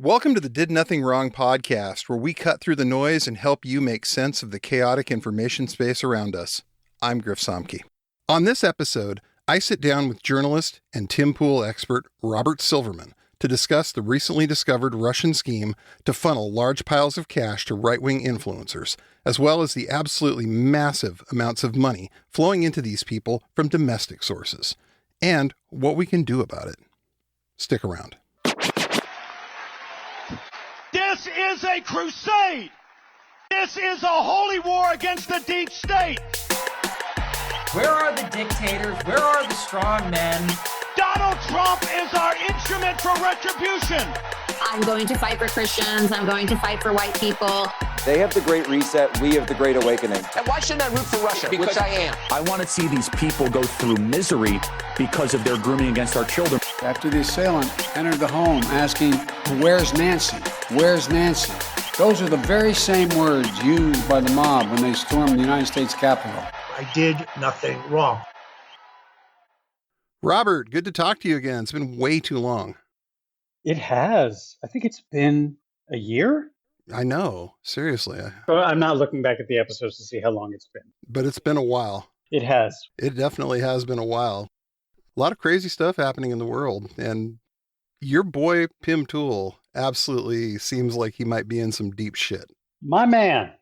Welcome to the Did Nothing Wrong podcast, where we cut through the noise and help you make sense of the chaotic information space around us. I'm Griff Somke. On this episode, I sit down with journalist and Tim Pool expert Robert Silverman to discuss the recently discovered Russian scheme to funnel large piles of cash to right-wing influencers, as well as the absolutely massive amounts of money flowing into these people from domestic sources, and what we can do about it. Stick around. This is a crusade. This is a holy war against the deep state. Where are the dictators? Where are the strong men? Donald Trump is our instrument for retribution. I'm going to fight for Christians. I'm going to fight for white people. They have the Great Reset. We have the Great Awakening. And why shouldn't I root for Russia? Because I am. I want to see these people go through misery because of their grooming against our children. After the assailant entered the home asking, "Where's Nancy? Where's Nancy?" Those are the very same words used by the mob when they stormed the United States Capitol. I did nothing wrong. Robert, good to talk to you again. It's been way too long. It has. I think it's been a year. I know, seriously. I'm not looking back at the episodes to see how long it's been. But it's been a while. It has. It definitely has been a while. A lot of crazy stuff happening in the world. And your boy, Pim Tool, absolutely seems like he might be in some deep shit. My man.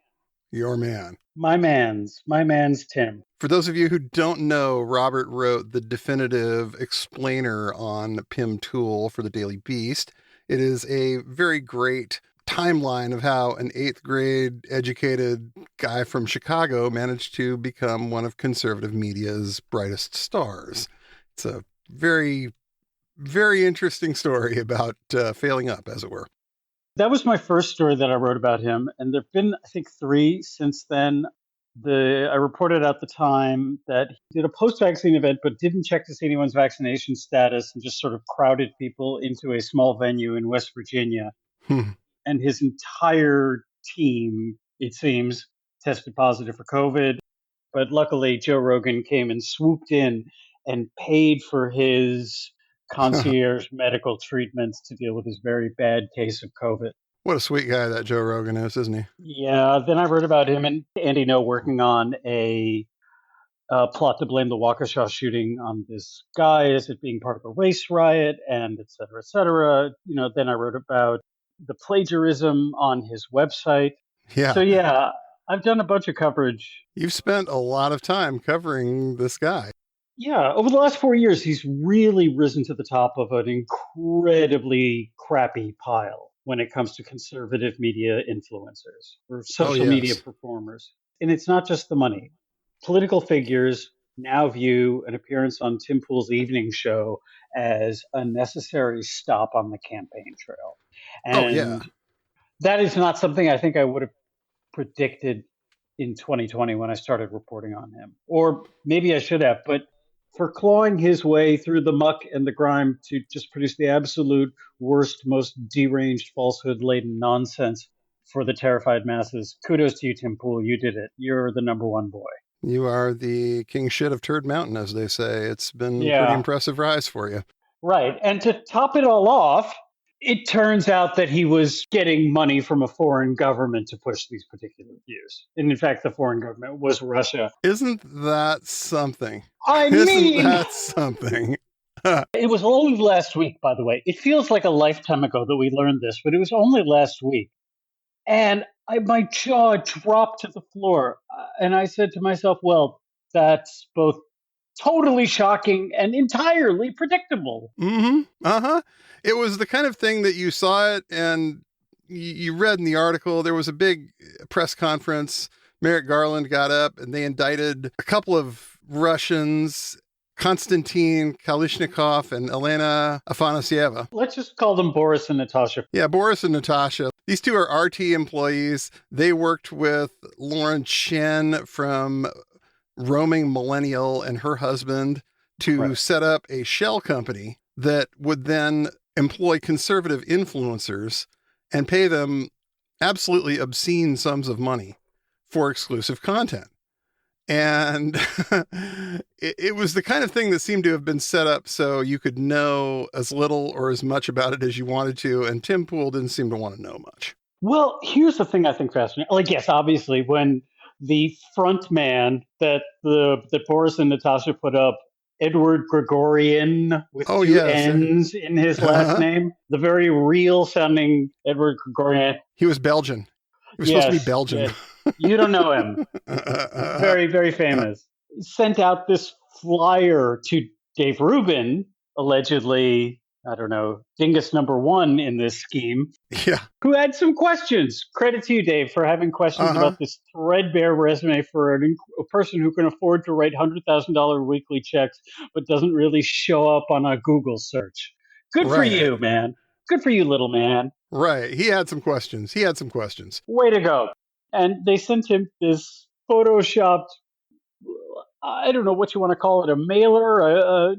Your man. My man's Tim. For those of you who don't know, Robert wrote the definitive explainer on Pim Tool for the Daily Beast. It is a very great timeline of how an 8th grade educated guy from Chicago managed to become one of conservative media's brightest stars. It's a very, very interesting story about failing up, as it were. That was my first story that I wrote about him. And there have been, I think, 3 since then. I reported at the time that he did a post-vaccine event, but didn't check to see anyone's vaccination status and just sort of crowded people into a small venue in West Virginia. And his entire team, it seems, tested positive for COVID. But luckily, Joe Rogan came and swooped in and paid for his concierge medical treatments to deal with his very bad case of COVID. What a sweet guy that Joe Rogan is, isn't he? Yeah, then I wrote about him and Andy Ngo working on a plot to blame the Waukesha shooting on this guy as it being part of a race riot and et cetera, et cetera. You know, then I wrote about the plagiarism on his website. Yeah. So yeah, I've done a bunch of coverage. You've spent a lot of time covering this guy. Yeah, over the last 4 years, he's really risen to the top of an incredibly crappy pile when it comes to conservative media influencers or social media performers. And it's not just the money. Political figures now view an appearance on Tim Pool's evening show as a necessary stop on the campaign trail. And that is not something I think I would have predicted in 2020 when I started reporting on him. Or maybe I should have, but for clawing his way through the muck and the grime to just produce the absolute worst, most deranged, falsehood-laden nonsense for the terrified masses. Kudos to you, Tim Pool. You did it. You're the number one boy. You are the king shit of Turd Mountain, as they say. It's been a pretty impressive rise for you. Right. And to top it all off, it turns out that he was getting money from a foreign government to push these particular views. And in fact, the foreign government was Russia. Isn't that something? Isn't that something? It was only last week, by the way. It feels like a lifetime ago that we learned this, but it was only last week. And my jaw dropped to the floor. And I said to myself, well, that's both totally shocking and entirely predictable. Mm-hmm. Uh-huh. It was the kind of thing that you saw it and you read in the article. There was a big press conference. Merrick Garland got up and they indicted a couple of Russians, Konstantin Kalishnikov and Elena Afanasieva. Let's just call them Boris and Natasha. Yeah, Boris and Natasha. These two are RT employees. They worked with Lauren Chen from Roaming Millennial and her husband to set up a shell company that would then employ conservative influencers and pay them absolutely obscene sums of money for exclusive content. And it was the kind of thing that seemed to have been set up so you could know as little or as much about it as you wanted to. And Tim Pool didn't seem to want to know much. Well, here's the thing I think fascinating. Like, yes, obviously, when the front man that Boris and Natasha put up, Edward Gregorian with two N's in his last name, the very real sounding Edward Gregorian. He was Belgian. He was supposed to be Belgian. Yes. You don't know him. Very, very famous. Sent out this flyer to Dave Rubin, allegedly, I don't know, dingus number one in this scheme, who had some questions. Credit to you, Dave, for having questions about this threadbare resume for a person who can afford to write $100,000 weekly checks, but doesn't really show up on a Google search. Good for you, man. Good for you, little man. Right. He had some questions. Way to go. And they sent him this photoshopped, I don't know what you want to call it, a mailer,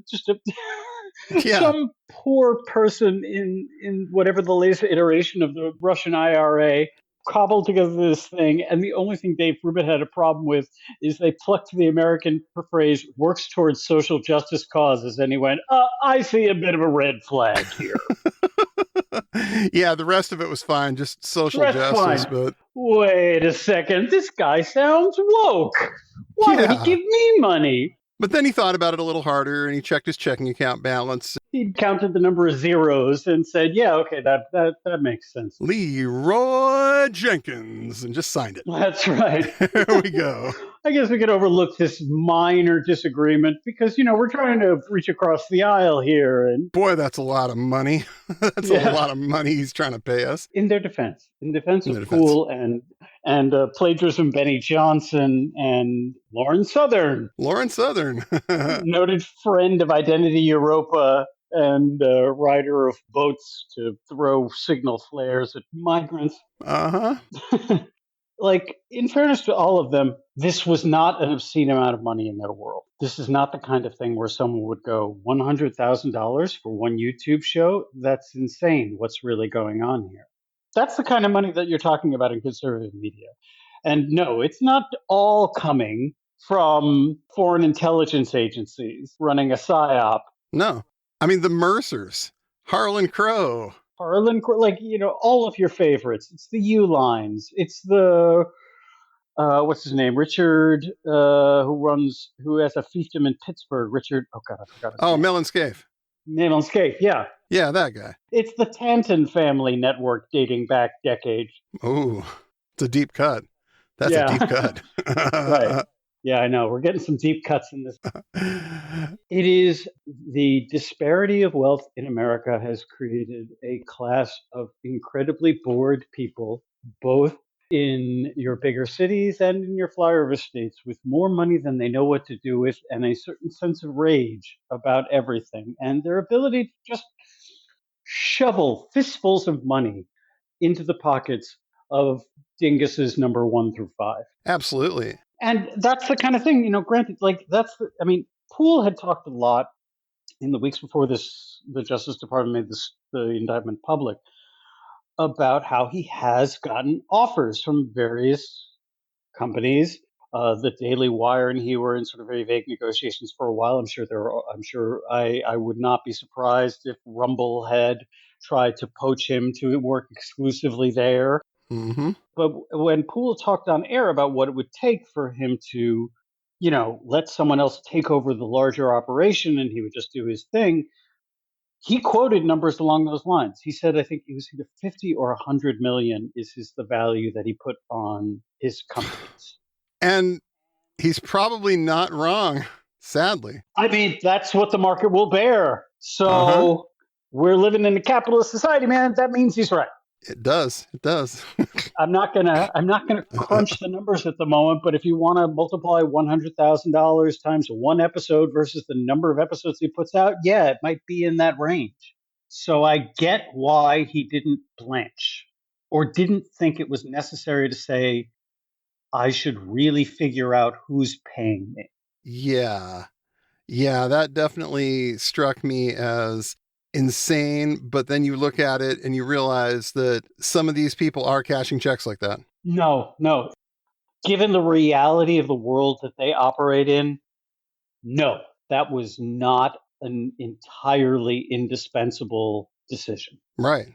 some poor person in whatever the latest iteration of the Russian IRA cobbled together this thing. And the only thing Dave Rubin had a problem with is they plucked the American phrase, works towards social justice causes. And he went, I see a bit of a red flag here. Yeah, the rest of it was fine, just social justice. But wait a second, this guy sounds woke. Why would he give me money? But then he thought about it a little harder, and he checked his checking account balance. He counted the number of zeros and said, yeah, okay, that makes sense. Leroy Jenkins, and just signed it. That's right. There we go. I guess we could overlook this minor disagreement because, we're trying to reach across the aisle here. And boy, that's a lot of money. That's a lot of money he's trying to pay us. In their defense. In defense of Poole and plagiarism, Benny Johnson and Lauren Southern. Noted friend of Identity Europa and rider of boats to throw signal flares at migrants. Like, in fairness to all of them, this was not an obscene amount of money in their world. This is not the kind of thing where someone would go, $100,000 for one YouTube show? That's insane. What's really going on here? That's the kind of money that you're talking about in conservative media. And no, it's not all coming from foreign intelligence agencies running a PSYOP. No. I mean, the Mercers, Harlan Crow, like, all of your favorites. It's the U-Lines. It's the, what's his name? Richard, who has a fiefdom in Pittsburgh. Richard, I forgot his name. Mellon Scaife. Mellon Scaife, yeah. Yeah, that guy. It's the Tanton family network dating back decades. Oh, it's a deep cut. That's a deep cut. Right. Yeah, I know. We're getting some deep cuts in this. It is the disparity of wealth in America has created a class of incredibly bored people, both in your bigger cities and in your flyover states, with more money than they know what to do with and a certain sense of rage about everything. And their ability to just shovel fistfuls of money into the pockets of dinguses number 1 through 5. Absolutely. And that's the kind of thing, granted, like Poole had talked a lot in the weeks before the Justice Department made the indictment public about how he has gotten offers from various companies. The Daily Wire and he were in sort of very vague negotiations for a while. I would not be surprised if Rumble had tried to poach him to work exclusively there. Mm-hmm. But when Poole talked on air about what it would take for him to, let someone else take over the larger operation and he would just do his thing, he quoted numbers along those lines. He said, I think it was either 50 or 100 million is the value that he put on his companies. And he's probably not wrong, sadly. I mean, that's what the market will bear. So we're living in a capitalist society, man. That means he's right. It does. I'm not gonna crunch the numbers at the moment, but if you want to multiply $100,000 times one episode versus the number of episodes he puts out, yeah, it might be in that range. So I get why he didn't blanch or didn't think it was necessary to say, I should really figure out who's paying me. Yeah, that definitely struck me as insane, but then you look at it and you realize that some of these people are cashing checks like that. No. given the reality of the world that they operate in, no, that was not an entirely indispensable decision. Right.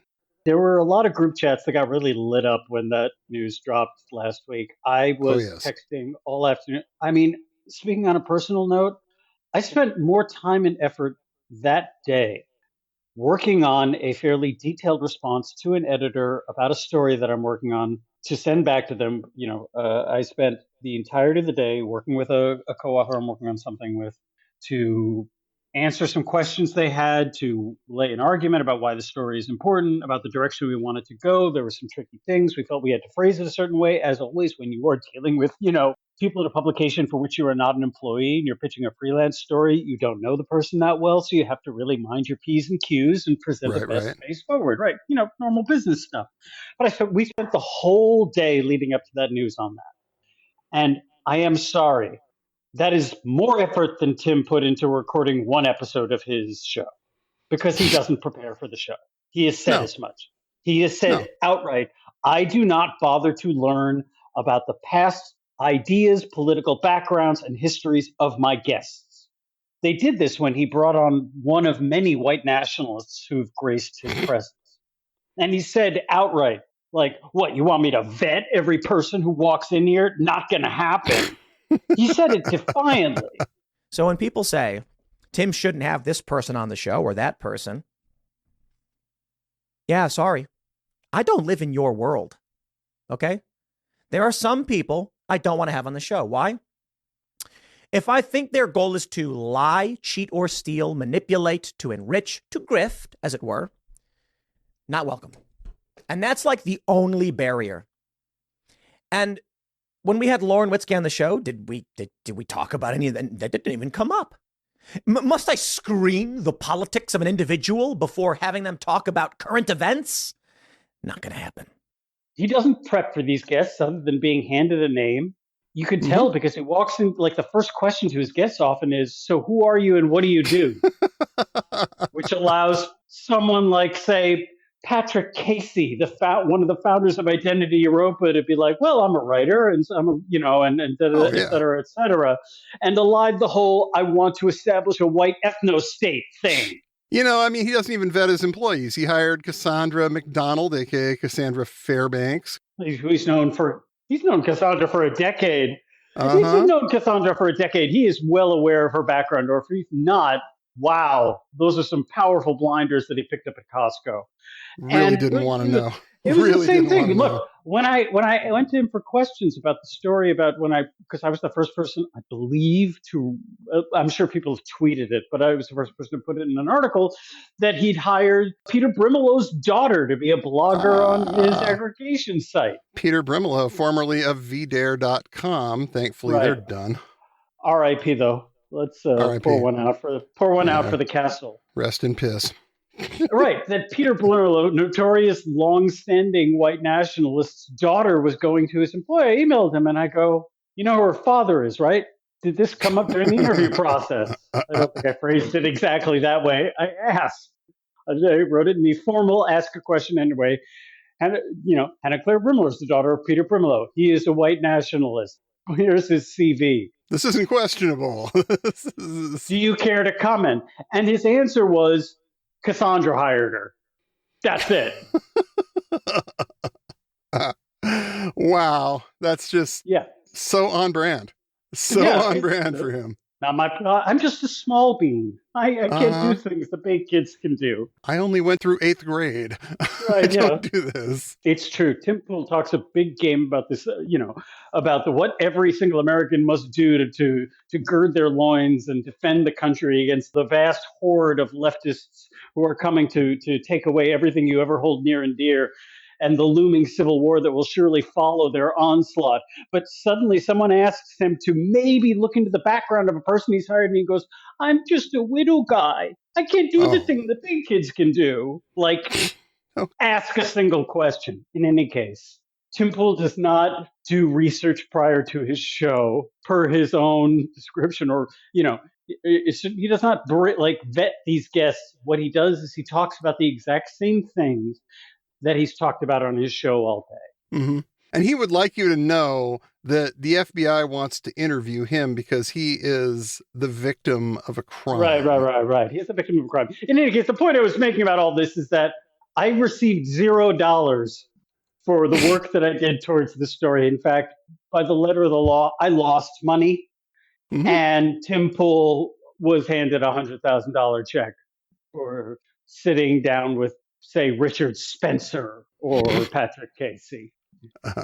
There were a lot of group chats that got really lit up when that news dropped last week. I was texting all afternoon. I mean, speaking on a personal note, I spent more time and effort that day working on a fairly detailed response to an editor about a story that I'm working on to send back to them. I spent the entirety of the day working with a co-author I'm working on something with to answer some questions they had, to lay an argument about why the story is important, about the direction we wanted to go. There were some tricky things. We felt we had to phrase it a certain way. As always, when you are dealing with, people at a publication for which you are not an employee and you're pitching a freelance story, you don't know the person that well, so you have to really mind your P's and Q's and present the best face forward, right? Normal business stuff. But we spent the whole day leading up to that news on that. And I am sorry, that is more effort than Tim put into recording one episode of his show, because he doesn't prepare for the show. He has said as much. He has said outright, I do not bother to learn about the past ideas, political backgrounds, and histories of my guests. They did this when he brought on one of many white nationalists who've graced his presence. And he said outright, like, what, you want me to vet every person who walks in here? Not going to happen. He said it defiantly. So when people say, Tim shouldn't have this person on the show or that person, yeah, sorry. I don't live in your world. Okay? There are some people I don't want to have on the show. Why? If I think their goal is to lie, cheat, or steal, manipulate, to enrich, to grift, as it were, not welcome. And that's like the only barrier. And when we had Lauren Witzke on the show, did we talk about any of that? That didn't even come up. Must I screen the politics of an individual before having them talk about current events? Not going to happen. He doesn't prep for these guests other than being handed a name. You could tell because he walks in, like, the first question to his guests often is, so who are you and what do you do? Which allows someone like, say, Patrick Casey, one of the founders of Identity Europa, to be like, well, I'm a writer and I'm et cetera, et cetera. And allied the whole, I want to establish a white ethno-state thing. He doesn't even vet his employees. He hired Cassandra McDonald, a.k.a. Cassandra Fairbanks. He's known Cassandra for a decade. If he's known Cassandra for a decade, he is well aware of her background. Or if he's not, wow, those are some powerful blinders that he picked up at Costco. Really didn't want to know. It was the same thing. Look, when I went to him for questions about the story because I was the first person, I believe, I'm sure people have tweeted it, but I was the first person to put it in an article, that he'd hired Peter Brimelow's daughter to be a blogger on his aggregation site. Peter Brimelow, formerly of VDare.com. Thankfully, they're done. R.I.P. though. Let's pour one out for the castle. Rest in piss. Right, that Peter Brimelow, notorious long-standing white nationalist's daughter, was going to his employer. I emailed him and I go, you know who her father is, right? Did this come up during the interview process? I don't think I phrased it exactly that way. I asked. I wrote it in the formal ask a question anyway. Hannah Claire Brimelow is the daughter of Peter Brimelow. He is a white nationalist. Here's his CV. This isn't questionable. Do you care to comment? And his answer was, Cassandra hired her. That's it. Wow. That's just so on brand. On brand for him. Now, I'm just a small bean. I can't do things the big kids can do. I only went through 8th grade. I don't do this. It's true. Tim Pool talks a big game about this, about what every single American must do to gird their loins and defend the country against the vast horde of leftists who are coming to take away everything you ever hold near and dear, and the looming civil war that will surely follow their onslaught. But suddenly someone asks him to maybe look into the background of a person he's hired, and he goes, I'm just a widow guy. I can't do the thing the big kids can do. Like, ask a single question. In any case, Tim Pool does not do research prior to his show per his own description, or, he does not vet these guests. What he does is he talks about the exact same things that he's talked about on his show all day. Mm-hmm. And he would like you to know that the FBI wants to interview him because he is the victim of a crime. Right. He's the victim of a crime. In any case, the point I was making about all this is that I received $0 for the work that I did towards the story. In fact, by the letter of the law, I lost money, and Tim Pool was handed a $100,000 check for sitting down with, say, Richard Spencer or Patrick Casey,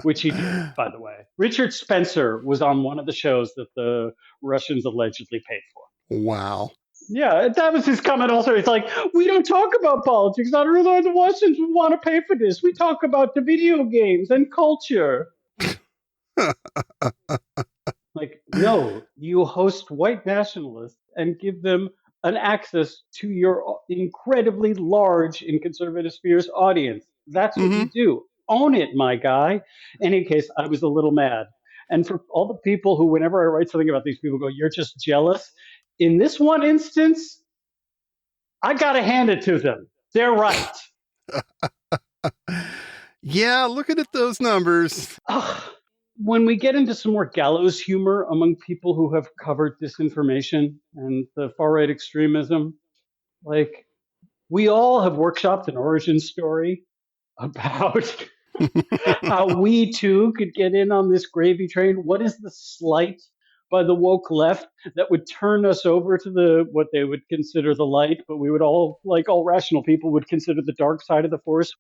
which he did, by the way. Richard Spencer was on one of the shows that the Russians allegedly paid for. Wow. Yeah, that was his comment also. It's like, we don't talk about politics. I don't know the Russians would want to pay for this. We talk about the video games and culture. Like, no, you host white nationalists and give them an access to your incredibly large in conservative spheres audience. That's what you do. Own it, my guy. In any case, I was a little mad. And for all the people who, whenever I write something about these people, go, you're just jealous. In this one instance, I got to hand it to them. They're right. Yeah, looking at those numbers. When we get into some more gallows humor among people who have covered disinformation and the far-right extremism, like, we all have workshopped an origin story about how we too could get in on this gravy train. What is the slight by the woke left that would turn us over to what they would consider the light, but we would all, like all rational people, would consider the dark side of the force?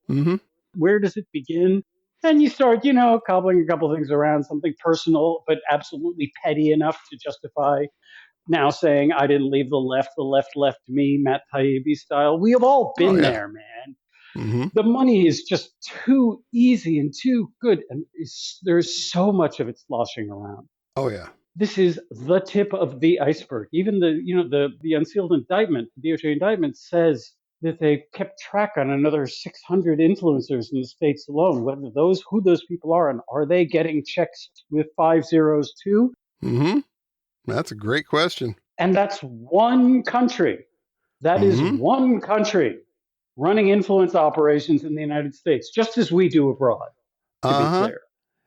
Where does it begin? Then you start, cobbling a couple things around, something personal, but absolutely petty enough to justify now saying, I didn't leave the left left me, Matt Taibbi style. We have all been there, man. The money is just too easy and too good. And there's so much of it sloshing around. Oh, yeah. This is the tip of the iceberg. Even the unsealed indictment, the DOJ indictment says that they kept track on another 600 influencers in the States alone, who those people are, and are they getting checks with 5 zeros too? That's a great question. And that's one country. That is one country running influence operations in the United States, just as we do abroad, to be clear.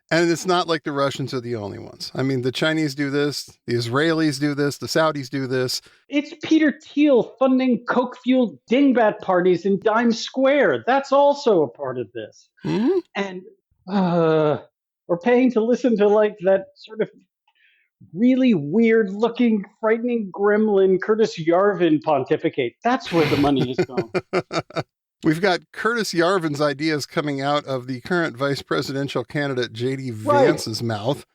And it's not like the Russians are the only ones. I mean, the Chinese do this, the Israelis do this, the Saudis do this. It's Peter Thiel funding coke-fueled dingbat parties in Times Square. That's also a part of this. And we're paying to listen to like that sort of really weird-looking, frightening gremlin Curtis Yarvin pontificate. That's where the money is going. We've got Curtis Yarvin's ideas coming out of the current vice presidential candidate J.D. Vance's mouth.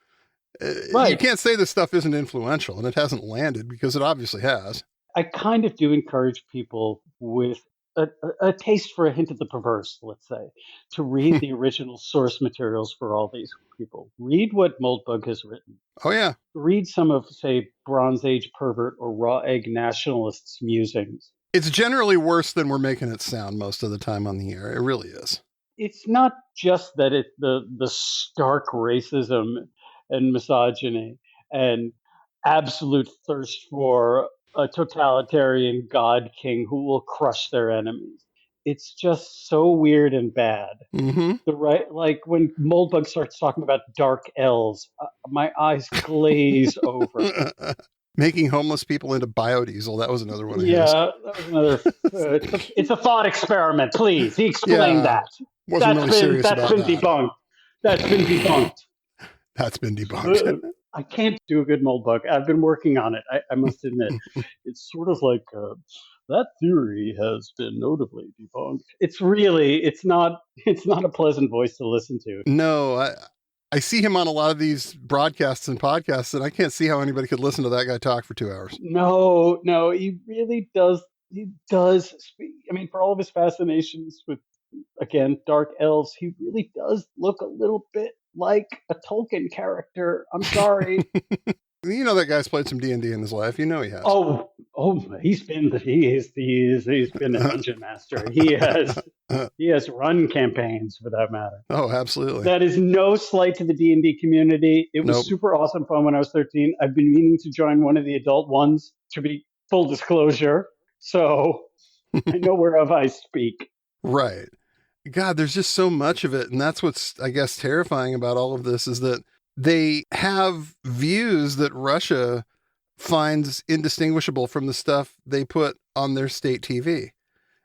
You can't say this stuff isn't influential, and it hasn't landed because it obviously has. I kind of do encourage people with a taste for a hint of the perverse, let's say, to read the original source materials for all these people. Read what Moldbug has written. Oh, yeah. Read some of, say, Bronze Age pervert or raw egg nationalists' musings. It's generally worse than we're making it sound most of the time on the air. It really is. It's not just that it's the stark racism and misogyny and absolute thirst for a totalitarian god king who will crush their enemies. It's just so weird and bad. Like when Moldbug starts talking about dark elves, my eyes glaze over. Making homeless people into biodiesel. That was another one. That was another. It's a thought experiment. Please, he explained that. Wasn't really serious about that. Debunked. That's been debunked. That's been debunked. I can't do a good Moldbug. I've been working on it. I must admit. It's sort of like that theory has been notably debunked. It's not a pleasant voice to listen to. No, I see him on a lot of these broadcasts and podcasts, and I can't see how anybody could listen to that guy talk for 2 hours. No, he really does. He does speak. I mean, for all of his fascinations with, again, dark elves, he really does look a little bit like a Tolkien character. I'm sorry. You know that guy's played some D&D in his life. You know he has. Oh, he's been a dungeon master. He has run campaigns for that matter. Oh, absolutely. That is no slight to the D&D community. It was super awesome fun when I was 13. I've been meaning to join one of the adult ones, to be full disclosure. So I know whereof I speak. Right. God, there's just so much of it. And that's what's, I guess, terrifying about all of this is that they have views that Russia finds indistinguishable from the stuff they put on their state TV.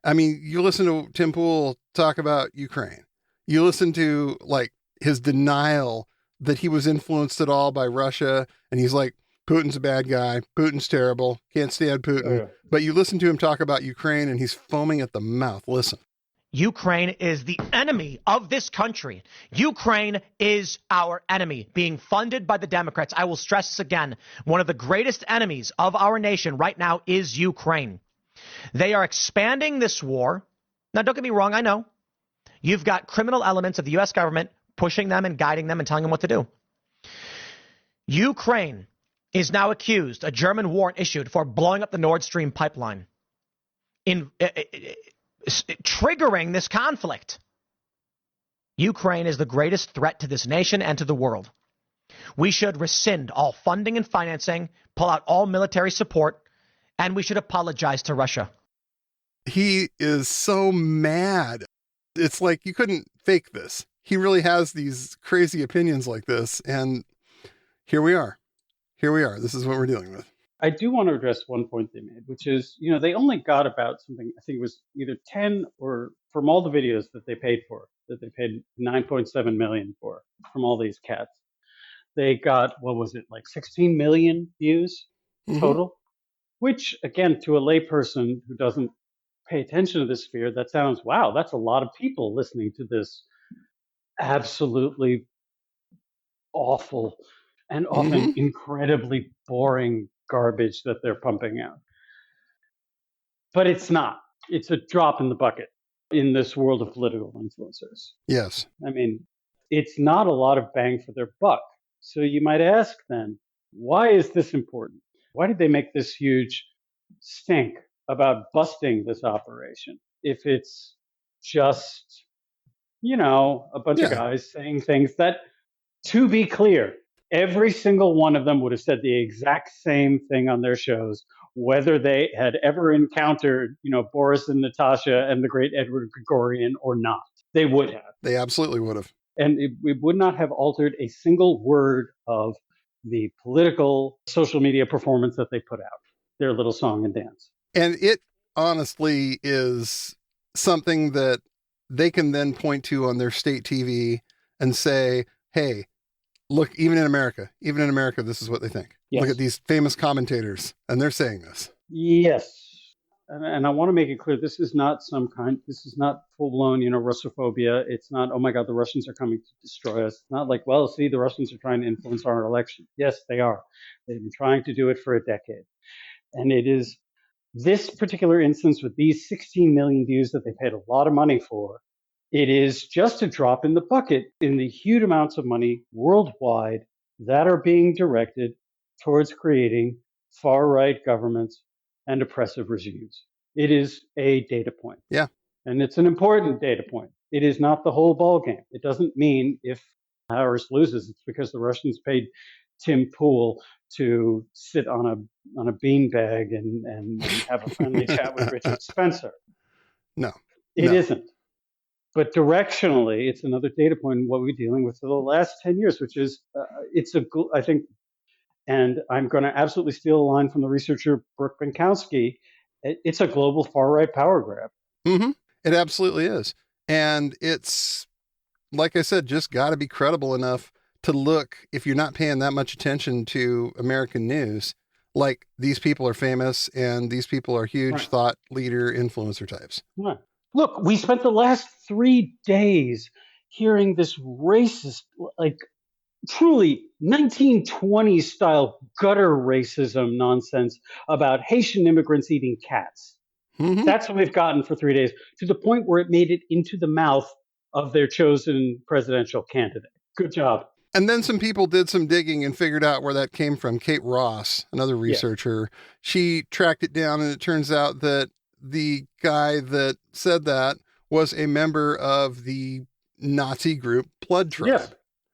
I mean, you listen to Tim Pool talk about Ukraine. You listen to like his denial that he was influenced at all by Russia. And he's like, Putin's a bad guy. Putin's terrible. Can't stand Putin. Oh, yeah. But you listen to him talk about Ukraine and he's foaming at the mouth. Listen. Ukraine is the enemy of this country. Ukraine is our enemy, being funded by the Democrats. I will stress this again. One of the greatest enemies of our nation right now is Ukraine. They are expanding this war. Now, don't get me wrong. I know you've got criminal elements of the U.S. government pushing them and guiding them and telling them what to do. Ukraine is now accused, a German warrant issued for blowing up the Nord Stream pipeline. Triggering this conflict. Ukraine is the greatest threat to this nation and to the world. We should rescind all funding and financing, pull out all military support, and we should apologize to Russia. He is so mad. It's like you couldn't fake this. He really has these crazy opinions like this, and here we are. Here we are. This is what we're dealing with. I do want to address one point they made, which is, they only got about something, I think it was either 10 or from all the videos that they paid for, that they paid 9.7 million for, from all these cats. They got, what was it, like 16 million views total, which again, to a layperson who doesn't pay attention to this sphere, that sounds, wow, that's a lot of people listening to this absolutely awful and often incredibly boring garbage that they're pumping out. But it's not. It's a drop in the bucket in this world of political influencers. Yes. I mean, it's not a lot of bang for their buck. So you might ask then, why is this important? Why did they make this huge stink about busting this operation if it's just, a bunch of guys saying things that, to be clear, every single one of them would have said the exact same thing on their shows, whether they had ever encountered, Boris and Natasha and the great Edward Gregorian or not. They would have. They absolutely would have. And it would not have altered a single word of the political social media performance that they put out, their little song and dance. And it honestly is something that they can then point to on their state TV and say, hey, look, even in America, this is what they think. Yes. Look at these famous commentators, and they're saying this. Yes. And I want to make it clear, this is not full-blown, Russophobia. It's not, oh my God, the Russians are coming to destroy us. It's not like, well, see, the Russians are trying to influence our election. Yes, they are. They've been trying to do it for a decade. And it is this particular instance with these 16 million views that they paid a lot of money for. It is just a drop in the bucket in the huge amounts of money worldwide that are being directed towards creating far-right governments and oppressive regimes. It is a data point. Yeah. And it's an important data point. It is not the whole ballgame. It doesn't mean if Harris loses, it's because the Russians paid Tim Pool to sit on a beanbag and have a friendly chat with Richard Spencer. No. It isn't. But directionally, it's another data point in what we're dealing with for the last 10 years, which is, I think, and I'm going to absolutely steal a line from the researcher Brooke Binkowski, it's a global far-right power grab. Mm-hmm. It absolutely is. And it's, like I said, just got to be credible enough to look, if you're not paying that much attention to American news, like these people are famous and these people are huge thought leader influencer types. Right. Look, we spent the last 3 days hearing this racist, like truly 1920s style gutter racism nonsense about Haitian immigrants eating cats. Mm-hmm. That's what we've gotten for 3 days, to the point where it made it into the mouth of their chosen presidential candidate. Good job. And then some people did some digging and figured out where that came from. Kate Ross, another researcher, she tracked it down, and it turns out that the guy that said that was a member of the Nazi group Blood Tribe. Yeah,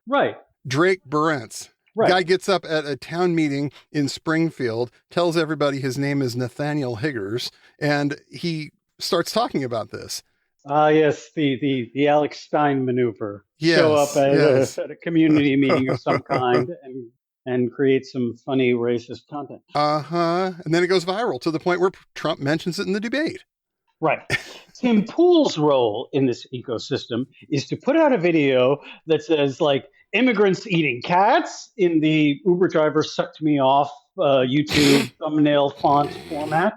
right. Drake Barentz. Right. Guy gets up at a town meeting in Springfield, tells everybody his name is Nathaniel Higgers, and he starts talking about this. Yes, the Alex Stein maneuver. Show up Yes. at a community meeting of some kind and create some funny racist content. And then it goes viral to the point where Trump mentions it in the debate. Right. Tim Pool's role in this ecosystem is to put out a video that says, like, immigrants eating cats in the Uber driver sucked me off YouTube thumbnail font format.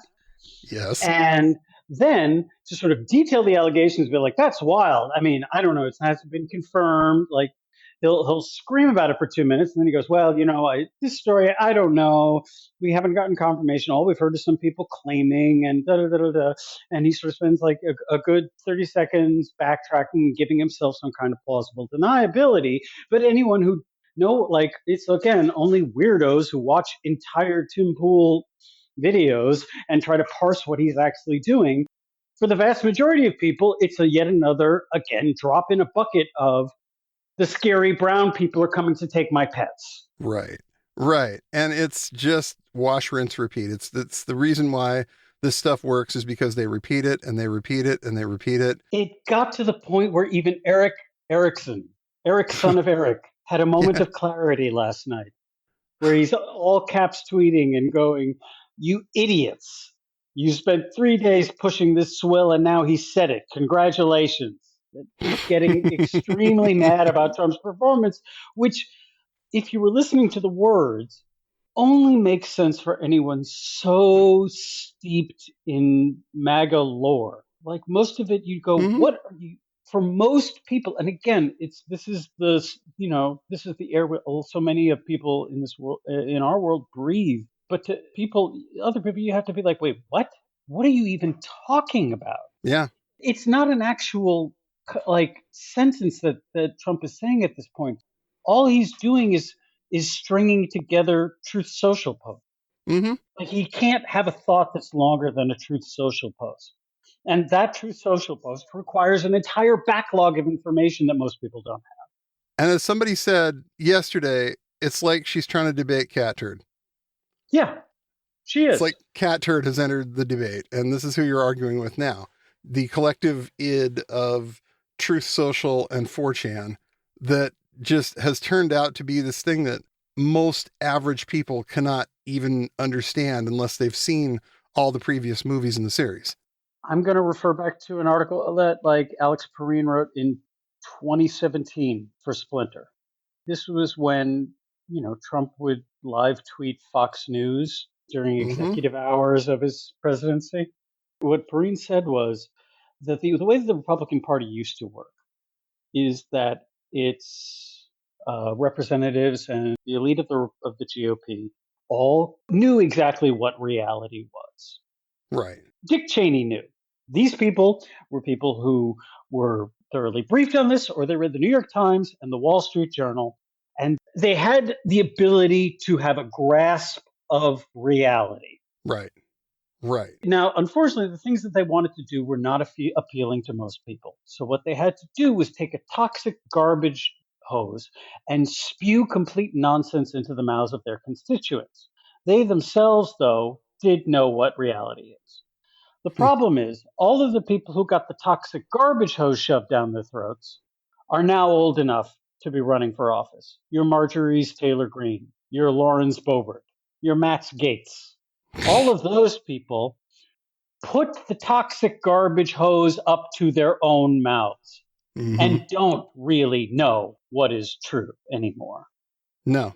Yes. And then to sort of detail the allegations, be like, that's wild. I mean, I don't know. It hasn't been confirmed. Like, he'll scream about it for 2 minutes, and then he goes, well, this story, I don't know. We haven't gotten confirmation. All we've heard is some people claiming, and da-da-da-da-da. And he sort of spends like a good 30 seconds backtracking, giving himself some kind of plausible deniability. But anyone who it's, again, only weirdos who watch entire Tim Pool videos and try to parse what he's actually doing. For the vast majority of people, it's yet another, again, drop in a bucket of the scary brown people are coming to take my pets. Right. And it's just wash, rinse, repeat. It's the reason why this stuff works is because they repeat it and they repeat it and they repeat it. It got to the point where even Eric Erickson, son of Eric, had a moment of clarity last night where he's all caps tweeting and going, you idiots. You spent 3 days pushing this swill and now he said it. Congratulations. He's getting extremely mad about Trump's performance, which, if you were listening to the words, only makes sense for anyone so steeped in MAGA lore. Like, most of it, you go, what are you? For most people, and again, this is the air where so many of people in this world, in our world, breathe. But to other people, you have to be like, wait, what? What are you even talking about? Yeah. It's not an actual sentence that Trump is saying at this point. All he's doing is stringing together Truth Social posts. Like, he can't have a thought that's longer than a Truth Social post. And that Truth Social post requires an entire backlog of information that most people don't have. And as somebody said yesterday, it's like she's trying to debate Cat Turd. Yeah, she is. It's like Cat Turd has entered the debate, and this is who you're arguing with now. The collective id of Truth Social and 4chan that just has turned out to be this thing that most average people cannot even understand unless they've seen all the previous movies in the series. I'm going to refer back to an article that Alex Perrine wrote in 2017 for Splinter. This was when, Trump would live tweet Fox News during executive hours of his presidency. What Perrine said was that the way that the Republican Party used to work is that its representatives and the elite of the GOP all knew exactly what reality was. Right. Dick Cheney knew. These people were people who were thoroughly briefed on this, or they read the New York Times and the Wall Street Journal, and they had the ability to have a grasp of reality. Right. Now, unfortunately, the things that they wanted to do were not appealing to most people. So what they had to do was take a toxic garbage hose and spew complete nonsense into the mouths of their constituents. They themselves, though, did know what reality is. The problem is, all of the people who got the toxic garbage hose shoved down their throats are now old enough to be running for office. You're Marjorie's Taylor Greene. You're Lawrence Boebert. You're Max Gaetz. All of those people put the toxic garbage hose up to their own mouths and don't really know what is true anymore. No.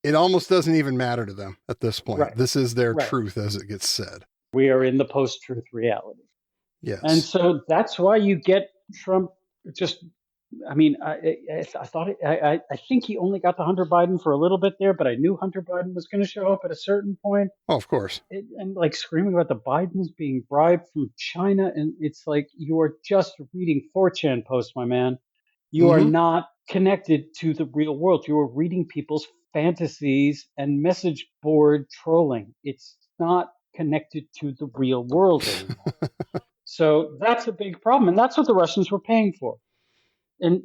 It almost doesn't even matter to them at this point. Right. This is their truth, as it gets said. We are in the post-truth reality. Yes. And so that's why you get Trump just, I think he only got to Hunter Biden for a little bit there, but I knew Hunter Biden was going to show up at a certain point. Oh, of course. And screaming about the Bidens being bribed from China. And it's like, you are just reading 4chan posts, my man. You are not connected to the real world. You are reading people's fantasies and message board trolling. It's not connected to the real world anymore. So that's a big problem. And that's what the Russians were paying for. And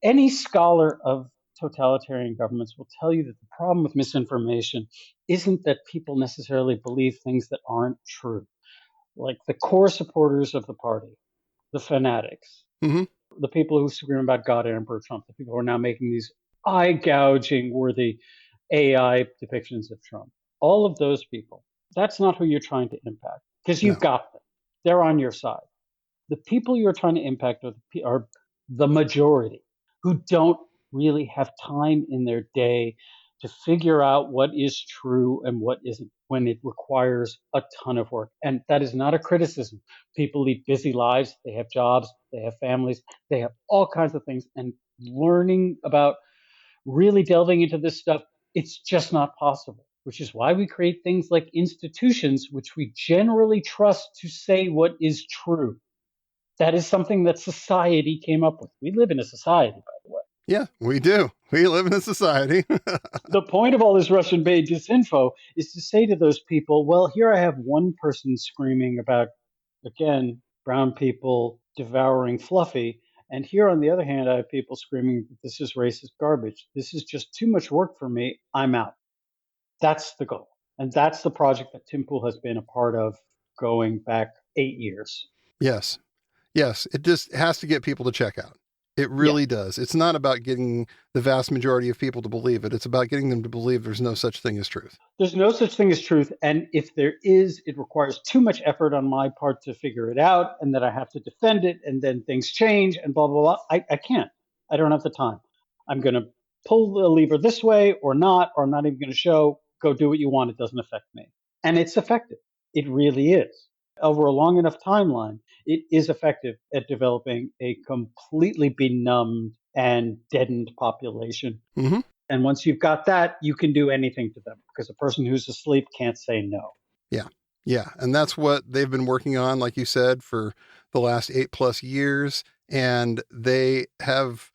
any scholar of totalitarian governments will tell you that the problem with misinformation isn't that people necessarily believe things that aren't true. Like the core supporters of the party the fanatics, Mm-hmm. the people who scream about God and Emperor Trump, the people who are now making these eye-gouging worthy AI depictions of Trump. All of those people, that's not who you're trying to impact because you've got them. They're on your side. The people you're trying to impact are the majority who don't really have time in their day to figure out what is true and what isn't when it requires a ton of work. And that is not a criticism. People lead busy lives. They have jobs. They have families. They have all kinds of things. And learning about really delving into this stuff, it's just not possible, which is why we create things like institutions, which we generally trust to say what is true. That is something that society came up with. We live in a society, by the way. Yeah, we do. We live in a society. The point of all this Russian-made disinfo is to say to those people, well, here I have one person screaming about, again, brown people devouring Fluffy. And here, on the other hand, I have people screaming, this is racist garbage. This is just too much work for me. I'm out. That's the goal. And that's the project that Tim Pool has been a part of going back 8 years. Yes. Yes. It just has to get people to check out. It really does. It's not about getting the vast majority of people to believe it. It's about getting them to believe there's no such thing as truth. There's no such thing as truth. And if there is, it requires too much effort on my part to figure it out, and that I have to defend it, and then things change and blah, blah, blah. I can't. I don't have the time. I'm going to pull the lever this way or not, or I'm not even going to show. Go do what you want. It doesn't affect me. And it's effective. It really is. Over a long enough timeline, it is effective at developing a completely benumbed and deadened population. Mm-hmm. And once you've got that, you can do anything to them because a person who's asleep can't say no. Yeah. Yeah. And that's what they've been working on, like you said, for the last 8+ years. And they have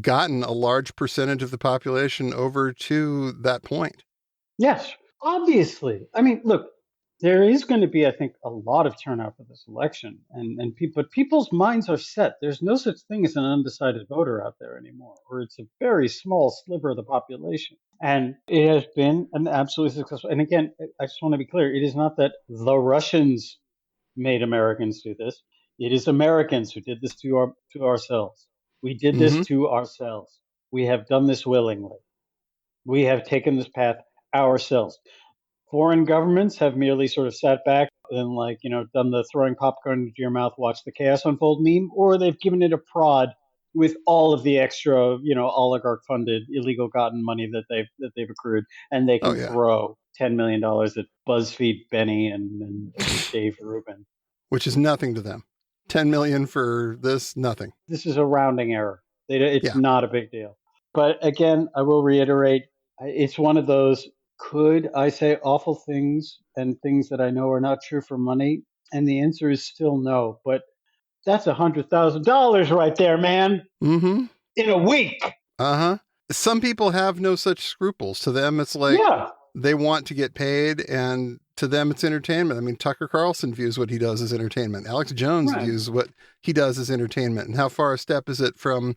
gotten a large percentage of the population over to that point. Yes, obviously. I mean, look, there is going to be, I think, a lot of turnout for this election, but people's minds are set. There's no such thing as an undecided voter out there anymore, or it's a very small sliver of the population. And it has been an absolutely successful. And again, I just want to be clear: it is not that the Russians made Americans do this. It is Americans who did this to ourselves. We did this to ourselves. We have done this willingly. We have taken this path ourselves. Foreign governments have merely sort of sat back and done the throwing popcorn into your mouth, watch the chaos unfold meme, or they've given it a prod with all of the extra, oligarch funded illegal gotten money that they've accrued, and they can throw $10 million at BuzzFeed Benny and Dave Rubin. Which is nothing to them. 10 million for this, nothing. This is a rounding error. It's not a big deal. But again, I will reiterate, it's one of those, could I say awful things and things that I know are not true for money? And the answer is still no. But that's $100,000 right there, man. Mm-hmm. In a week. Uh-huh. Some people have no such scruples. To them, it's like they want to get paid, and to them, it's entertainment. I mean, Tucker Carlson views what he does as entertainment. Alex Jones views what he does as entertainment. And how far a step is it from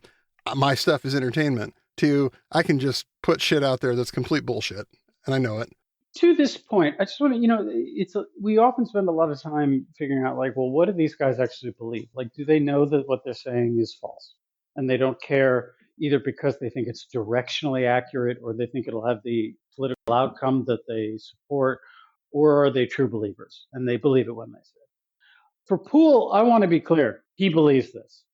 my stuff is entertainment to I can just put shit out there that's complete bullshit. And I know it. To this point, I just want to, we often spend a lot of time figuring out, well, what do these guys actually believe? Do they know that what they're saying is false? And they don't care either because they think it's directionally accurate or they think it'll have the political outcome that they support, or are they true believers? And they believe it when they say it. For Poole, I want to be clear. He believes this.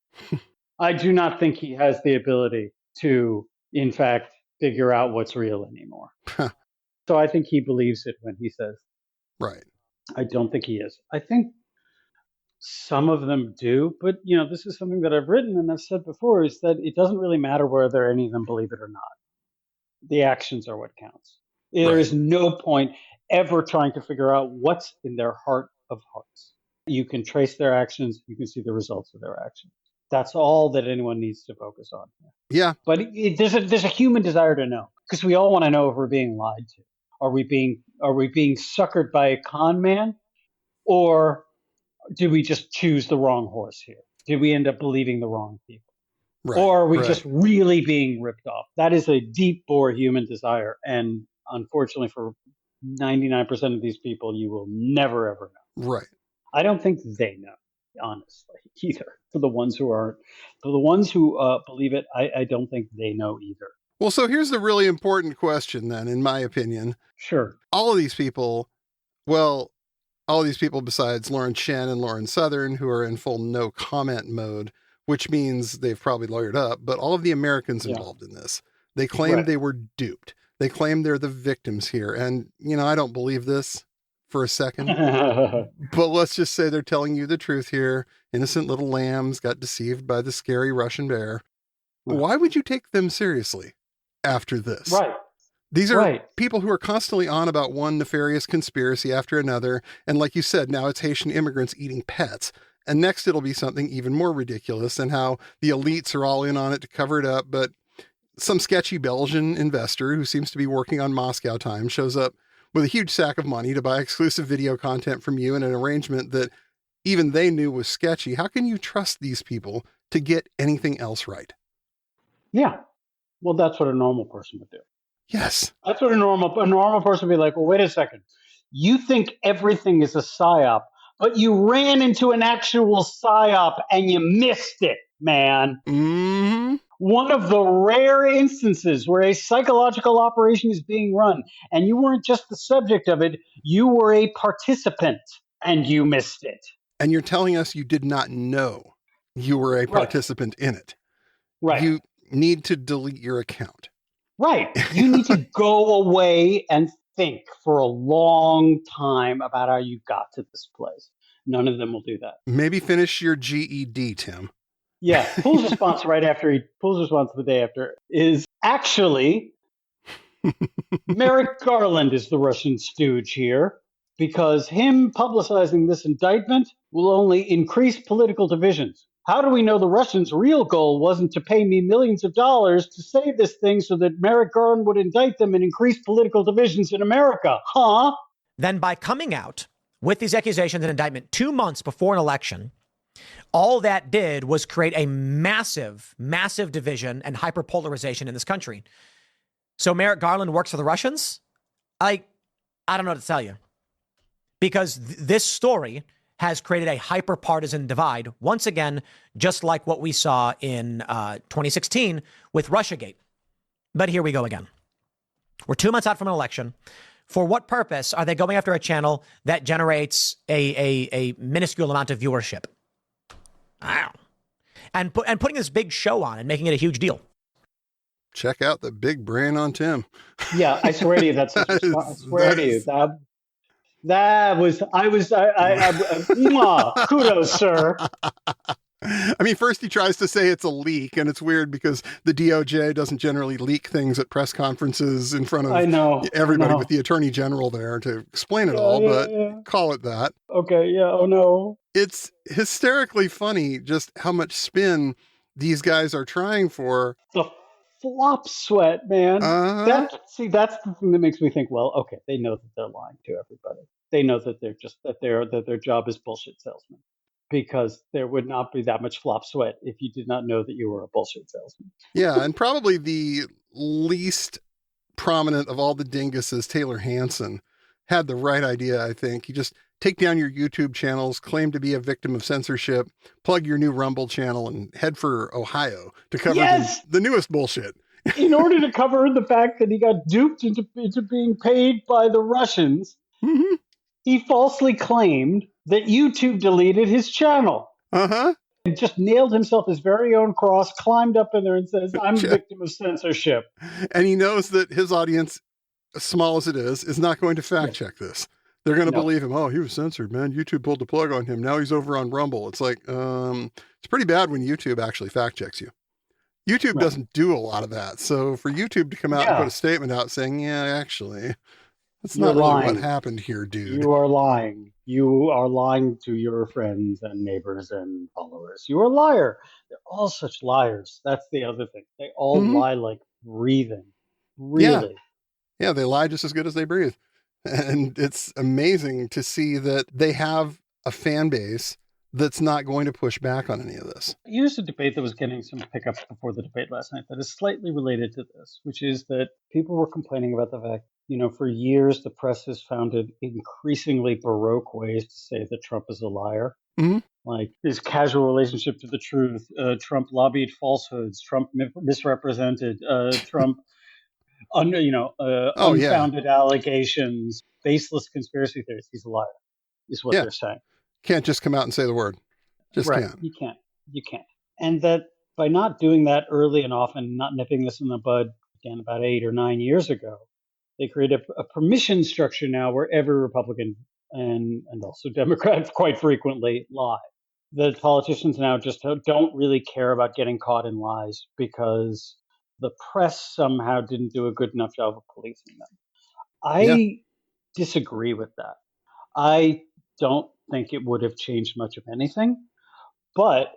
I do not think he has the ability to, in fact, figure out what's real anymore. So I think he believes it when he says. Right. I don't think he is. I think some of them do, but this is something that I've written and I've said before, is that it doesn't really matter whether any of them believe it or not. The actions are what counts. There is no point ever trying to figure out what's in their heart of hearts. You can trace their actions. You can see the results of their actions. That's all that anyone needs to focus on. Yeah. But there's a human desire to know, because we all want to know if we're being lied to. Are we being suckered by a con man, or did we just choose the wrong horse here? Did we end up believing the wrong people? Right, or are we just really being ripped off? That is a deep bore human desire. And unfortunately for 99% of these people, you will never, ever know. Right. I don't think they know. honestly, either. For the ones who aren't, for the ones who believe it, I don't think they know either. Well, so here's the really important question then, in my opinion. Sure. All of these people, well, all of these people besides Lauren Shen and Lauren Southern, who are in full no comment mode, which means they've probably lawyered up, but all of the Americans involved in this, they claim they were duped. They claim they're the victims here. And, I don't believe this for a second, but let's just say they're telling you the truth here. Innocent little lambs got deceived by the scary Russian bear. Why would you take them seriously after this? Right. These are people who are constantly on about one nefarious conspiracy after another. And like you said, now it's Haitian immigrants eating pets. And next it'll be something even more ridiculous and how the elites are all in on it to cover it up. But some sketchy Belgian investor who seems to be working on Moscow time shows up with a huge sack of money to buy exclusive video content from you in an arrangement that even they knew was sketchy. How can you trust these people to get anything else right? Yeah. Well, that's what a normal person would do. Yes. That's what a normal person would be like, well, wait a second. You think everything is a psyop, but you ran into an actual psyop and you missed it, man. Mm-hmm. One of the rare instances where a psychological operation is being run, and you weren't just the subject of it, you were a participant, and you missed it. And you're telling us you did not know you were a participant in it. Right. You need to delete your account. Right. You need to go away and think for a long time about how you got to this place. None of them will do that. Maybe finish your GED, Tim. Yeah. Pool's response the day after is actually Merrick Garland is the Russian stooge here because him publicizing this indictment will only increase political divisions. How do we know the Russians' real goal wasn't to pay me millions of dollars to say this thing so that Merrick Garland would indict them and increase political divisions in America? Huh? Then by coming out with these accusations and indictment 2 months before an election, all that did was create a massive, massive division and hyperpolarization in this country. So Merrick Garland works for the Russians? I don't know what to tell you. Because this story has created a hyper-partisan divide, once again, just like what we saw in 2016 with Russiagate. But here we go again. We're 2 months out from an election. For what purpose are they going after a channel that generates a minuscule amount of viewership? Wow. And putting this big show on and making it a huge deal. Check out the big brain on Tim. Yeah, I swear to you, I swear to you, kudos, sir. I mean, first he tries to say it's a leak, and it's weird because the DOJ doesn't generally leak things at press conferences in front of everybody with the attorney general there to explain it all, but call it that. Okay, yeah, oh no. It's hysterically funny just how much spin these guys are trying for. The flop sweat, man. That's the thing that makes me think, well, okay, they know that they're lying to everybody. They know that that their job is bullshit salesman. Because there would not be that much flop sweat if you did not know that you were a bullshit salesman. Yeah, and probably the least prominent of all the dinguses, Taylor Hansen, had the right idea, I think. You just take down your YouTube channels, claim to be a victim of censorship, plug your new Rumble channel, and head for Ohio to cover the newest bullshit. In order to cover the fact that he got duped into being paid by the Russians, he falsely claimed that YouTube deleted his channel. And just nailed himself his very own cross, climbed up in there and says, I'm a victim of censorship. And he knows that his audience, as small as it is not going to fact check this. They're going to believe him. Oh, he was censored, man. YouTube pulled the plug on him. Now he's over on Rumble. It's like, it's pretty bad when YouTube actually fact checks you. YouTube doesn't do a lot of that. So for YouTube to come out and put a statement out saying, yeah, actually, that's not really what happened here, dude. You are lying. You are lying to your friends and neighbors and followers. You are a liar. They're all such liars. That's the other thing. They all lie like breathing. Really. Yeah, they lie just as good as they breathe. And it's amazing to see that they have a fan base that's not going to push back on any of this. Here's a debate that was getting some pickups before the debate last night that is slightly related to this, which is that people were complaining about the fact, for years the press has found it increasingly baroque ways to say that Trump is a liar. like this casual relationship to the truth. Trump lobbied falsehoods. Trump misrepresented. Trump, unfounded allegations, baseless conspiracy theories. He's a liar, is what they're saying. Can't just come out and say the word. Just right. can't. You can't. And that by not doing that early and often, not nipping this in the bud, again, about 8 or 9 years ago, they created a permission structure now where every Republican and also Democrat quite frequently lie. The politicians now just don't really care about getting caught in lies because the press somehow didn't do a good enough job of policing them. I disagree with that. I don't think it would have changed much of anything, but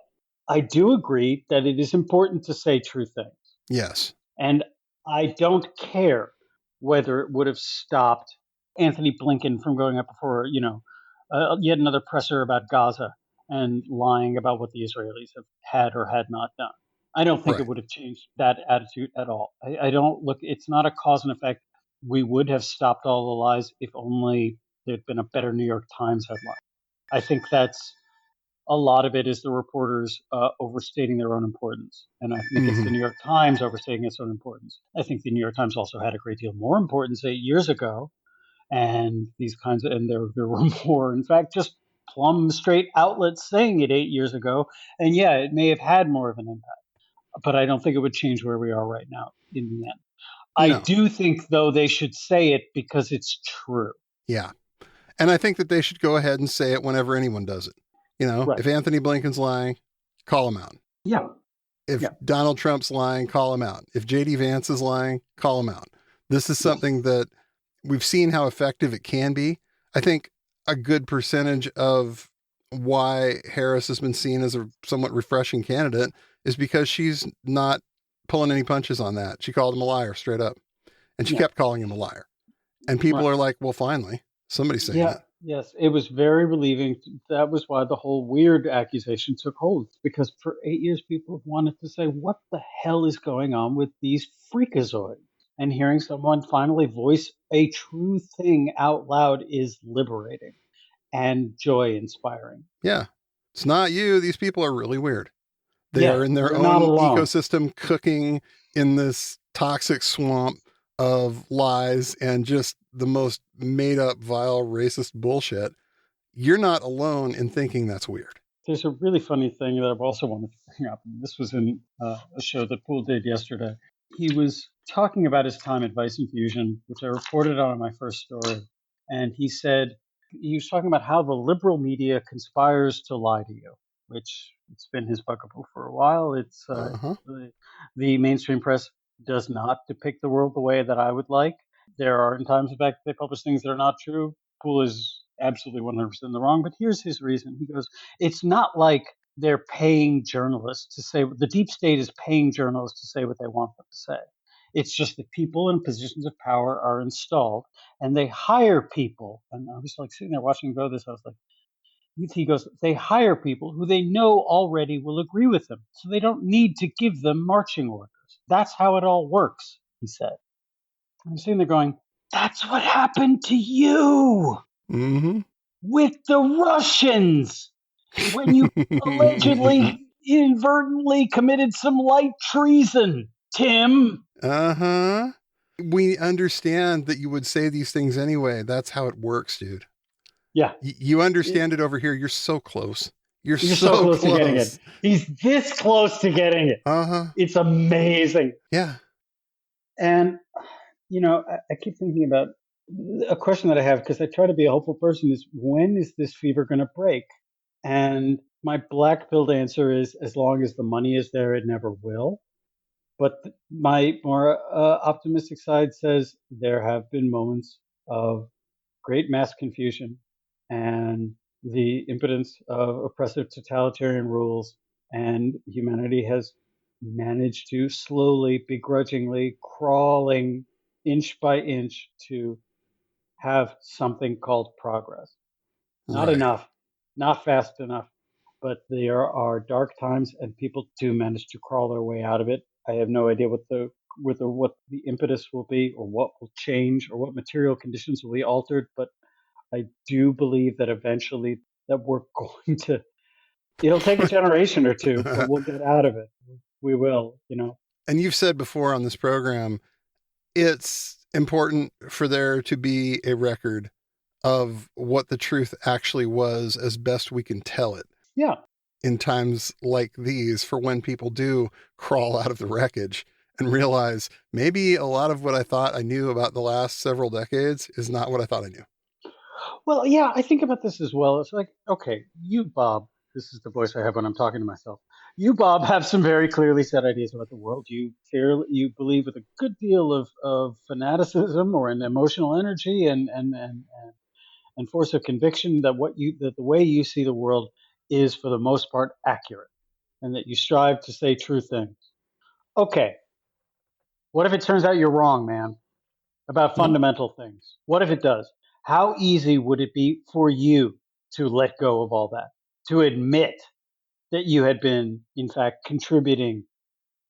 I do agree that it is important to say true things. Yes. And I don't care whether it would have stopped Anthony Blinken from going up before, yet another presser about Gaza and lying about what the Israelis have had or had not done. I don't think it would have changed that attitude at all. I don't look, it's not a cause and effect. We would have stopped all the lies if only there'd been a better New York Times headline. I think that's a lot of it is the reporters overstating their own importance. And I think it's the New York Times overstating its own importance. I think the New York Times also had a great deal more importance 8 years ago. And there were more, in fact, just plumb straight outlets saying it 8 years ago. And yeah, it may have had more of an impact, but I don't think it would change where we are right now in the end. I do think, though, they should say it because it's true. Yeah. And I think that they should go ahead and say it whenever anyone does it. If Anthony Blinken's lying, call him out. Yeah. If Donald Trump's lying, call him out. If JD Vance is lying, call him out. This is something that we've seen how effective it can be. I think a good percentage of why Harris has been seen as a somewhat refreshing candidate is because she's not pulling any punches on that. She called him a liar straight up, and she kept calling him a liar. And people are like, well, finally, somebody's saying it. Yes, it was very relieving. That was why the whole weird accusation took hold. Because for 8 years, people have wanted to say, what the hell is going on with these freakazoids? And hearing someone finally voice a true thing out loud is liberating and joy inspiring. Yeah. It's not you. These people are really weird. They are in their own ecosystem cooking in this toxic swamp of lies and just the most made up, vile, racist bullshit. You're not alone in thinking that's weird. There's a really funny thing that I've also wanted to bring up. This was in a show that Poole did yesterday. He was talking about his time at Vice Infusion, which I reported on in my first story. And he said, he was talking about how the liberal media conspires to lie to you, which it's been his bugaboo for a while. It's the mainstream press does not depict the world the way that I would like. There are in times, in fact, they publish things that are not true. Poole is absolutely 100% in the wrong. But here's his reason. He goes, it's not like they're paying journalists to say, the deep state is paying journalists to say what they want them to say. It's just that people in positions of power are installed and they hire people. And I was like sitting there watching him go this. I was like, he goes, they hire people who they know already will agree with them. So they don't need to give them marching orders. That's how it all works, he said. I'm sitting there going, that's what happened to you with the Russians when you allegedly inadvertently committed some light treason, Tim. We understand that you would say these things anyway. That's how it works, dude. Yeah. You understand it over here. You're so close. You're so close to getting it. He's this close to getting it. It's amazing. Yeah. And, I keep thinking about a question that I have, because I try to be a hopeful person, is when is this fever going to break? And my black-pilled answer is, as long as the money is there, it never will. But my more optimistic side says there have been moments of great mass confusion and the impotence of oppressive totalitarian rules, and humanity has managed to slowly, begrudgingly, crawling inch by inch to have something called progress. Not enough, not fast enough, but there are dark times and people do manage to crawl their way out of it. I have no idea what the impetus will be, or what will change, or what material conditions will be altered, but I do believe that eventually that we're going to It'll take a generation or two, but we'll get out of it. We will, you know. And you've said before on this program, it's important for there to be a record of what the truth actually was as best we can tell it. Yeah. In times like these, for when people do crawl out of the wreckage and realize maybe a lot of what I thought I knew about the last several decades is not what I thought I knew. Well, yeah, I think about this as well. It's like, okay, you, Bob, this is the voice I have when I'm talking to myself. You, Bob, have some very clearly set ideas about the world. You believe with a good deal of fanaticism or an emotional energy and force of conviction that that the way you see the world is for the most part accurate, and that you strive to say true things. Okay, what if it turns out you're wrong, man, about fundamental things? What if it does? How easy would it be for you to let go of all that, to admit that you had been, in fact, contributing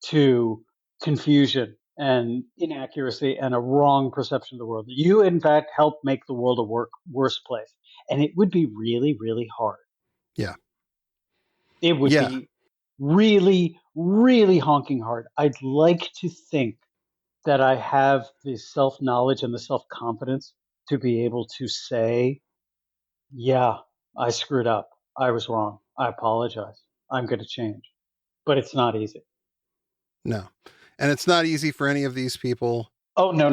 to confusion and inaccuracy and a wrong perception of the world? You, in fact, helped make the world a worse place. And it would be really, really hard. Yeah. It would be really, really honking hard. I'd like to think that I have the self-knowledge and the self-confidence to be able to say, yeah, I screwed up. I was wrong. I apologize. I'm going to change. But it's not easy. No. And it's not easy for any of these people. Oh, no.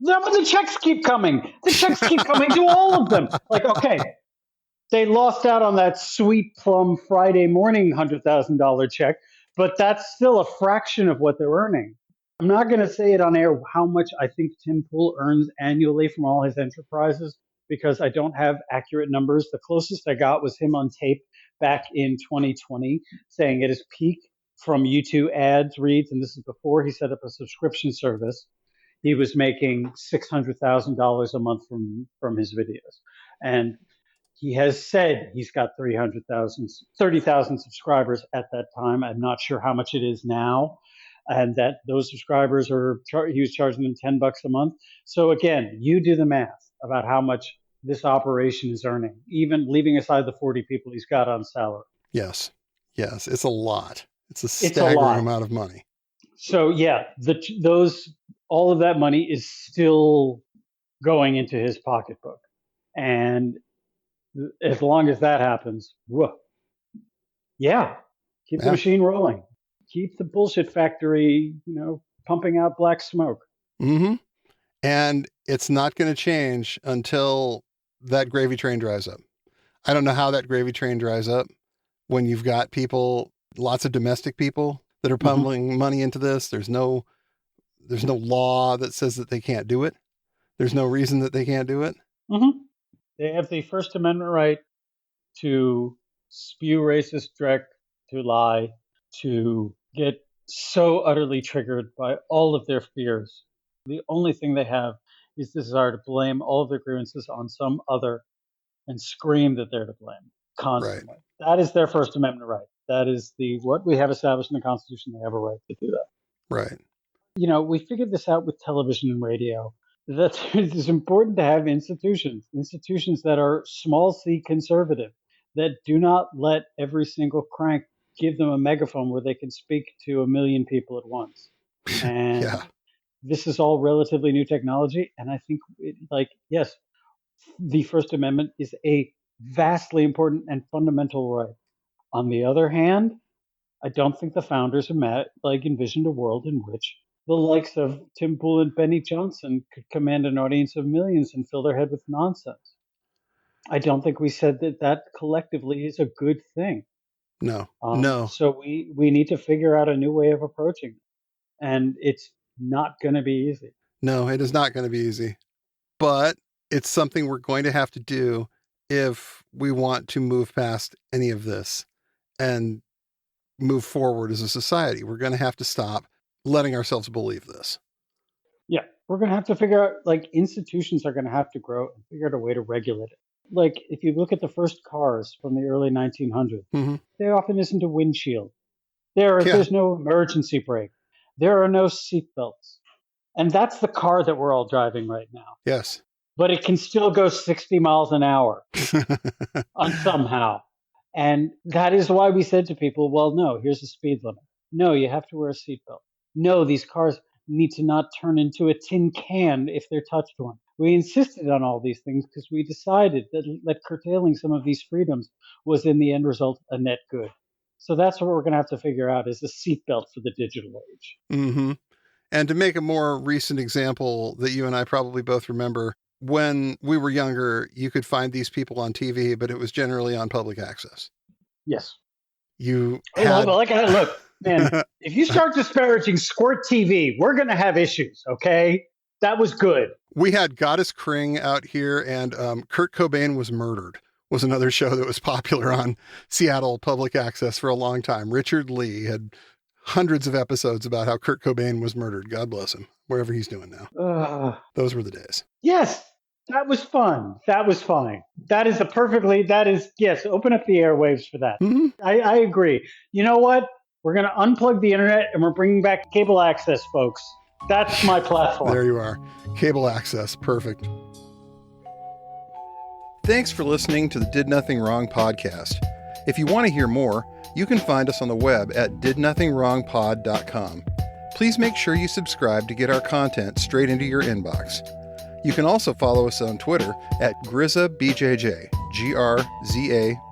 But the checks keep coming. The checks keep coming to all of them. Like, okay, they lost out on that sweet plum Friday morning $100,000 check, but that's still a fraction of what they're earning. I'm not going to say it on air how much I think Tim Pool earns annually from all his enterprises, because I don't have accurate numbers. The closest I got was him on tape back in 2020 saying at his peak from YouTube ads reads, and this is before he set up a subscription service, he was making $600,000 a month from his videos. And he has said he's got 30,000 subscribers at that time. I'm not sure how much it is now. And that those subscribers he was charging them $10 a month. So again, you do the math about how much this operation is earning, even leaving aside the 40 people he's got on salary. Yes. It's a lot. It's a staggering amount of money. So yeah, all of that money is still going into his pocketbook. And as long as that happens, keep the machine rolling. Keep the bullshit factory, pumping out black smoke. Mm-hmm. And it's not going to change until that gravy train dries up. I don't know how that gravy train dries up when you've got people, lots of domestic people that are pummeling money into this. There's no law that says that they can't do it. There's no reason that they can't do it. Mm-hmm. They have the First Amendment right to spew racist dreck, to lie, to get so utterly triggered by all of their fears. The only thing they have is the desire to blame all of their grievances on some other and scream that they're to blame constantly. Right. That is their First Amendment right. That is what we have established in the Constitution. They have a right to do that. Right. We figured this out with television and radio, that it is important to have institutions that are small c conservative, that do not let every single crank give them a megaphone where they can speak to 1 million people at once. And this is all relatively new technology. And I think, yes, the First Amendment is a vastly important and fundamental right. On the other hand, I don't think the founders envisioned a world in which the likes of Tim Pool and Benny Johnson could command an audience of millions and fill their head with nonsense. I don't think we said that collectively is a good thing. No. So we need to figure out a new way of approaching it. And it's not going to be easy. No, it is not going to be easy. But it's something we're going to have to do if we want to move past any of this and move forward as a society. We're going to have to stop letting ourselves believe this. Yeah, we're going to have to figure out, institutions are going to have to grow and figure out a way to regulate it. If you look at the first cars from the early 1900s, there often isn't a windshield. There's no emergency brake. There are no seatbelts. And that's the car that we're all driving right now. Yes. But it can still go 60 miles an hour somehow. And that is why we said to people, well, no, here's the speed limit. No, you have to wear a seatbelt. No, these cars need to not turn into a tin can if they're touched one. We insisted on all these things because we decided that curtailing some of these freedoms was in the end result a net good. So that's what we're going to have to figure out is a seatbelt for the digital age. Mm-hmm. And to make a more recent example that you and I probably both remember, when we were younger, you could find these people on TV, but it was generally on public access. Yes. You had... Look, man, if you start disparaging Squirt TV, we're going to have issues, okay? That was good. We had Goddess Kring out here, and Kurt Cobain Was Murdered was another show that was popular on Seattle public access for a long time. Richard Lee had hundreds of episodes about how Kurt Cobain was murdered. God bless him, wherever he's doing now. Those were the days. Yes, that was fun. That was fine. Yes, open up the airwaves for that. Mm-hmm. I agree. You know what? We're going to unplug the internet and we're bringing back cable access, folks. That's my platform. There you are. Cable access. Perfect. Thanks for listening to the Did Nothing Wrong podcast. If you want to hear more, you can find us on the web at didnothingwrongpod.com. Please make sure you subscribe to get our content straight into your inbox. You can also follow us on Twitter at GrizaBJJ, GRZABJJ,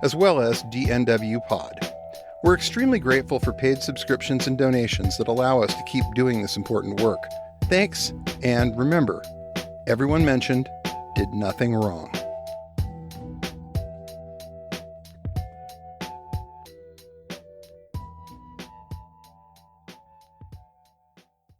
as well as DNWPod. We're extremely grateful for paid subscriptions and donations that allow us to keep doing this important work. Thanks, and remember, everyone mentioned did nothing wrong.